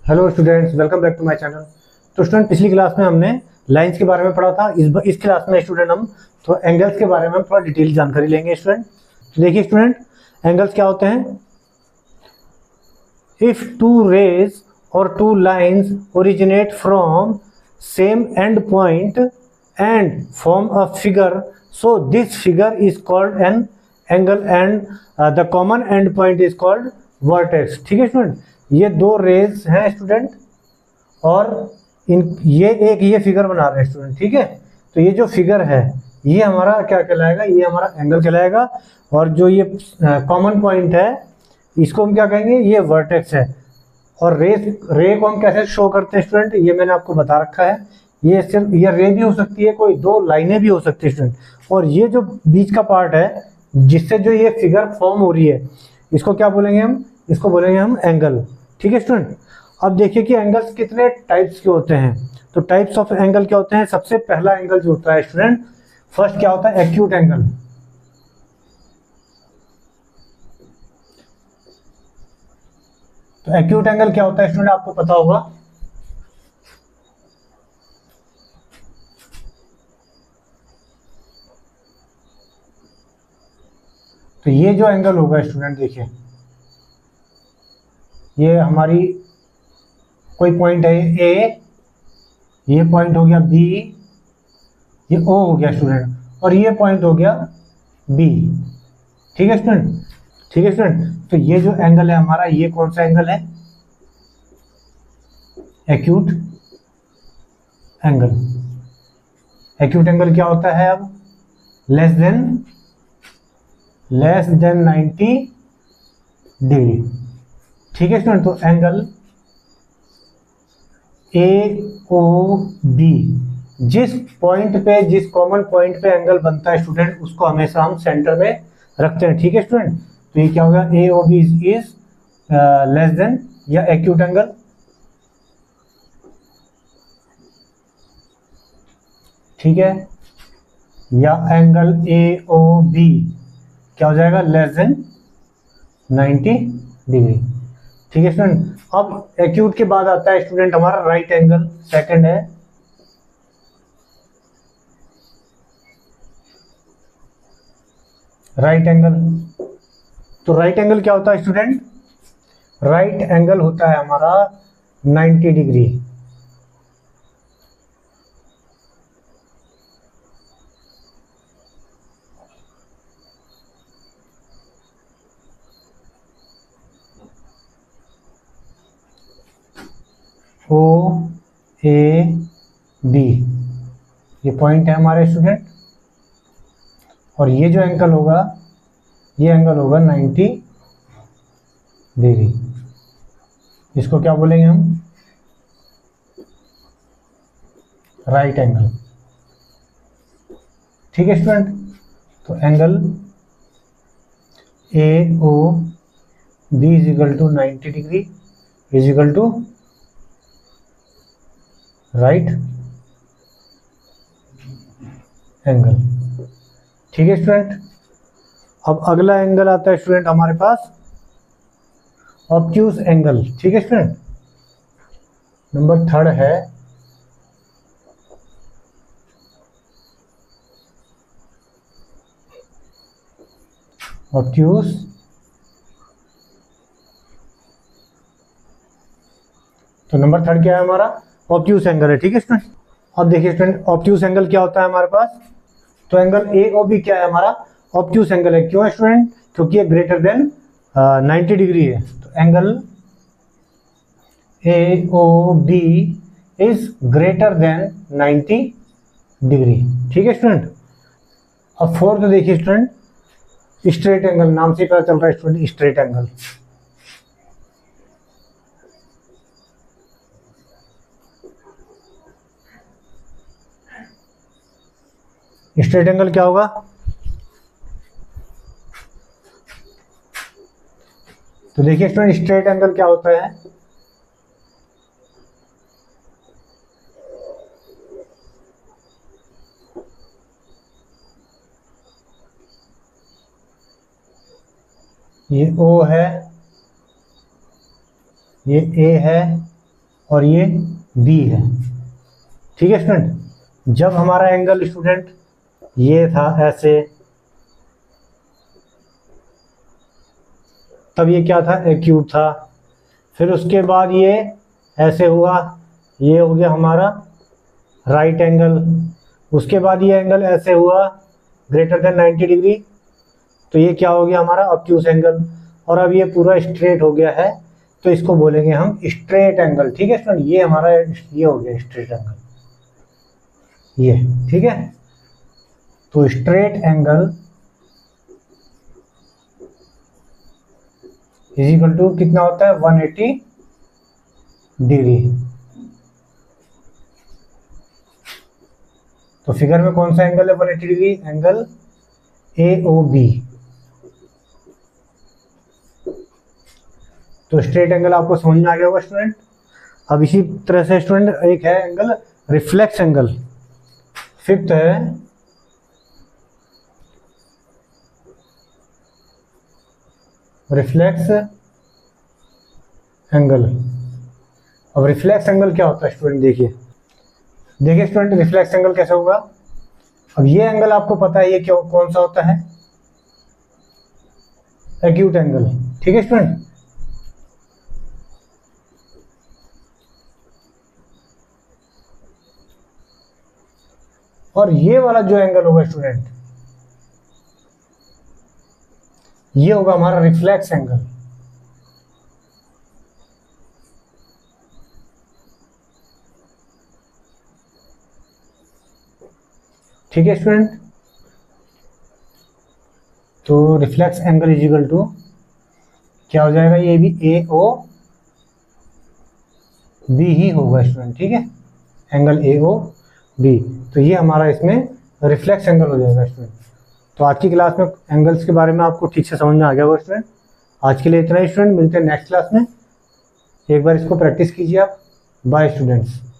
Hello students, welcome back to my channel. तो student, पिछली class में हमने लाइंस के बारे में पढ़ा था। इस क्लास में स्टूडेंट हम थोड़ा एंगल्स के बारे में थोड़ा डिटेल जानकारी लेंगे स्टूडेंट। तो देखिए स्टूडेंट, एंगल्स क्या होते हैं। इफ टू रेज और two lines originate from same and point and form a figure, so this figure is called an angle and the common and point is called vertex. ठीक है student, ये दो raise हैं student और ये figure बना रहे हैं स्टूडेंट। ठीक है, तो ये जो फिगर है ये हमारा क्या कहलाएगा, ये हमारा एंगल कहलाएगा। और जो ये कॉमन पॉइंट है इसको हम क्या कहेंगे, ये वर्टेक्स है। और रे को हम कैसे शो करते हैं स्टूडेंट, ये मैंने आपको बता रखा है। ये सिर्फ ये रे भी हो सकती है, कोई दो लाइनें भी हो सकती है स्टूडेंट। और ये जो बीच का पार्ट है जिससे जो ये फिगर फॉर्म हो रही है, इसको क्या बोलेंगे हम, इसको बोलेंगे हम एंगल। ठीक है स्टूडेंट, अब देखिए कि एंगल्स कितने टाइप्स के होते हैं। तो टाइप्स ऑफ एंगल क्या होते हैं। सबसे पहला एंगल जो होता है स्टूडेंट, फर्स्ट क्या होता है, एक्यूट एंगल। तो एक्यूट एंगल क्या होता है स्टूडेंट, आपको पता होगा। तो ये जो एंगल होगा स्टूडेंट, देखिए ये हमारी कोई पॉइंट है ए, ये पॉइंट हो गया बी, ये ओ हो गया स्टूडेंट, और ये पॉइंट हो गया बी। ठीक है स्टूडेंट, ठीक है स्टूडेंट। तो ये जो एंगल है हमारा, ये कौन सा एंगल है, एक्यूट एंगल। एक्यूट एंगल क्या होता है, अब लेस देन 90 डिग्री। ठीक है स्टूडेंट, तो एंगल ए ओ बी, जिस पॉइंट पे, जिस कॉमन पॉइंट पे एंगल बनता है स्टूडेंट, उसको हमेशा हम सेंटर में रखते हैं। ठीक है स्टूडेंट, तो ये क्या होगा, A O B is less than या एक्यूट एंगल। ठीक है, या एंगल ए ओ बी क्या हो जाएगा, लेस देन 90 डिग्री। ठीक है स्टूडेंट, अब एक्यूट के बाद आता है स्टूडेंट हमारा राइट एंगल, सेकंड है राइट एंगल। तो राइट एंगल क्या होता है स्टूडेंट, राइट एंगल होता है हमारा 90 डिग्री। ओ ए बी, ये पॉइंट है हमारे स्टूडेंट, और ये जो एंगल होगा, ये एंगल होगा 90 डिग्री। इसको क्या बोलेंगे हम, राइट एंगल। ठीक है स्टूडेंट, तो angle A O B is equal to 90 degree is equal to right angle. ठीक है स्टूडेंट, अब अगला एंगल आता है स्टूडेंट हमारे पास ऑब्ट्यूज एंगल। ठीक है स्टूडेंट, नंबर थर्ड है ऑब्ट्यूज तो नंबर थर्ड क्या है हमारा, ऑब्ट्यूज एंगल है। ठीक है स्टूडेंट, अब देखिए स्टूडेंट, ऑब्ट्यूज एंगल क्या होता है हमारे पास। तो एंगल ए ओ बी क्या है हमारा, ऑब्ट्यूज एंगल है। क्यों है स्टूडेंट, क्योंकि ये ग्रेटर देन 90 डिग्री है। तो angle A O B is greater than 90 degree. ठीक है स्टूडेंट, अब फोर्थ देखिए स्टूडेंट, स्ट्रेट एंगल। नाम से पता चल रहा है student, straight angle. Straight angle क्या होगा, तो देखिए स्टूडेंट स्ट्रेट एंगल क्या होता है, ये O है, ये A है, और ये बी है। ठीक है स्टूडेंट, जब हमारा एंगल स्टूडेंट ये था ऐसे, तब ये क्या था, एक्यूट था। फिर उसके बाद ये ऐसे हुआ, ये हो गया हमारा राइट एंगल। उसके बाद ये एंगल ऐसे हुआ ग्रेटर देन 90 डिग्री, तो ये क्या हो गया हमारा ऑब्ट्यूस एंगल। और अब ये पूरा स्ट्रेट हो गया है, तो इसको बोलेंगे हम स्ट्रेट एंगल। ठीक है स्टूडेंट, ये हमारा ये हो गया स्ट्रेट एंगल, ये। ठीक है, तो straight angle is equal to कितना होता है, 180 डिग्री। तो फिगर में कौन सा एंगल है 180 डिग्री, एंगल AOB। तो स्ट्रेट एंगल आपको समझ में आ गया होगा स्टूडेंट। अब इसी तरह से स्टूडेंट एक है एंगल रिफ्लेक्स एंगल, फिफ्थ है रिफ्लेक्स एंगल। अब रिफ्लेक्स एंगल क्या होता है स्टूडेंट, देखिए स्टूडेंट, रिफ्लेक्स एंगल कैसे होगा। अब ये एंगल आपको पता है ये क्यों कौन सा होता है, एक्यूट एंगल। ठीक है स्टूडेंट, और ये वाला जो एंगल होगा स्टूडेंट, ये होगा हमारा रिफ्लेक्स एंगल। ठीक है स्टूडेंट, तो reflex angle is equal to क्या हो जाएगा, ये भी AOB ही होगा स्टूडेंट। ठीक है, एंगल AOB, तो ये हमारा इसमें रिफ्लेक्स एंगल हो जाएगा स्टूडेंट। तो आज की क्लास में एंगल्स के बारे में आपको ठीक से समझ में आ गया होगा स्टूडेंट। आज के लिए इतना ही स्टूडेंट, मिलते हैं नेक्स्ट क्लास में। एक बार इसको प्रैक्टिस कीजिए आप। Bye students.